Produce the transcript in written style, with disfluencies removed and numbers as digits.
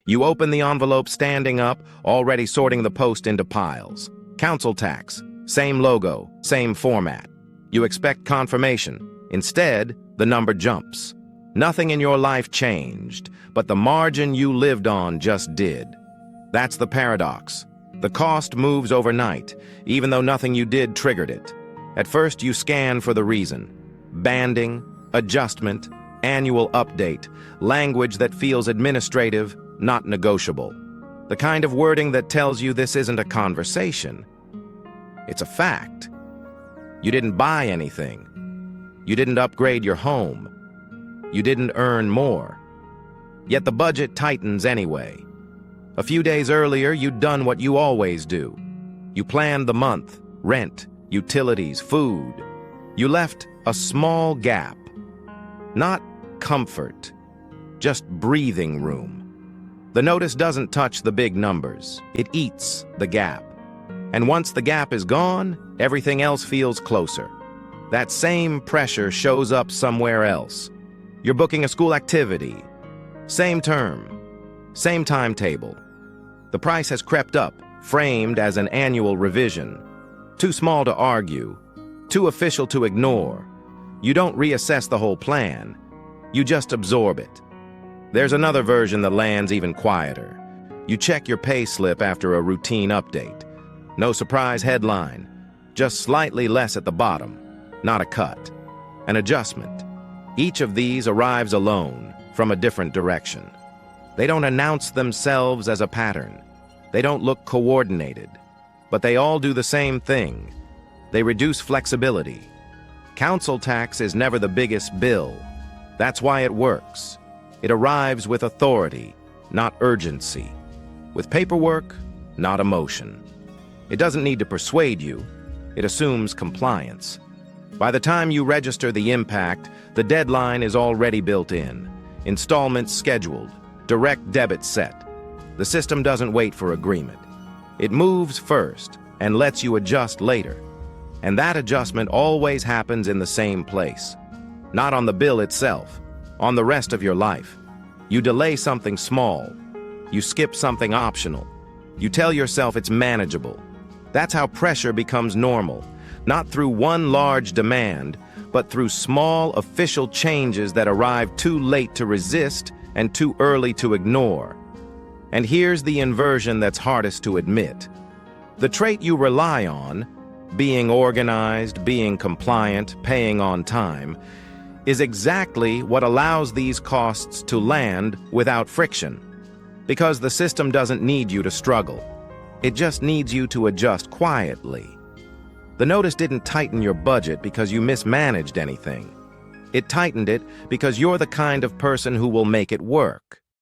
You open the envelope standing up, already sorting the post into piles. Council tax, same logo, same format. You expect confirmation. Instead, the number jumps. Nothing in your life changed, but the margin you lived on just did. That's the paradox. The cost moves overnight, even though nothing you did triggered it. At first, you scan for the reason. Banding, adjustment, annual update, language that feels administrative, not negotiable. The kind of wording that tells you this isn't a conversation. It's a fact. You didn't buy anything. You didn't upgrade your home. You didn't earn more. Yet the budget tightens anyway. A few days earlier, you'd done what you always do. You planned the month, rent, utilities, food. You left a small gap. Not comfort, just breathing room. The notice doesn't touch the big numbers. It eats the gap. And once the gap is gone, everything else feels closer. That same pressure shows up somewhere else. You're booking a school activity. Same term. Same timetable. The price has crept up, framed as an annual revision. Too small to argue. Too official to ignore. You don't reassess the whole plan. You just absorb it. There's another version that lands even quieter. You check your pay slip after a routine update. No surprise headline. Just slightly less at the bottom. Not a cut. An adjustment. Each of these arrives alone, from a different direction. They don't announce themselves as a pattern. They don't look coordinated. But they all do the same thing. They reduce flexibility. Council tax is never the biggest bill. That's why it works. It arrives with authority, not urgency. With paperwork, not emotion. It doesn't need to persuade you. It assumes compliance. By the time you register the impact, the deadline is already built in. Installments scheduled. Direct debit set. The system doesn't wait for agreement. It moves first and lets you adjust later. And that adjustment always happens in the same place. Not on the bill itself, on the rest of your life. You delay something small. You skip something optional. You tell yourself it's manageable. That's how pressure becomes normal, not through one large demand, but through small official changes that arrive too late to resist and too early to ignore. And here's the inversion that's hardest to admit. The trait you rely on, being organized, being compliant, paying on time, is exactly what allows these costs to land without friction. Because the system doesn't need you to struggle. It just needs you to adjust quietly. The notice didn't tighten your budget because you mismanaged anything. It tightened it because you're the kind of person who will make it work.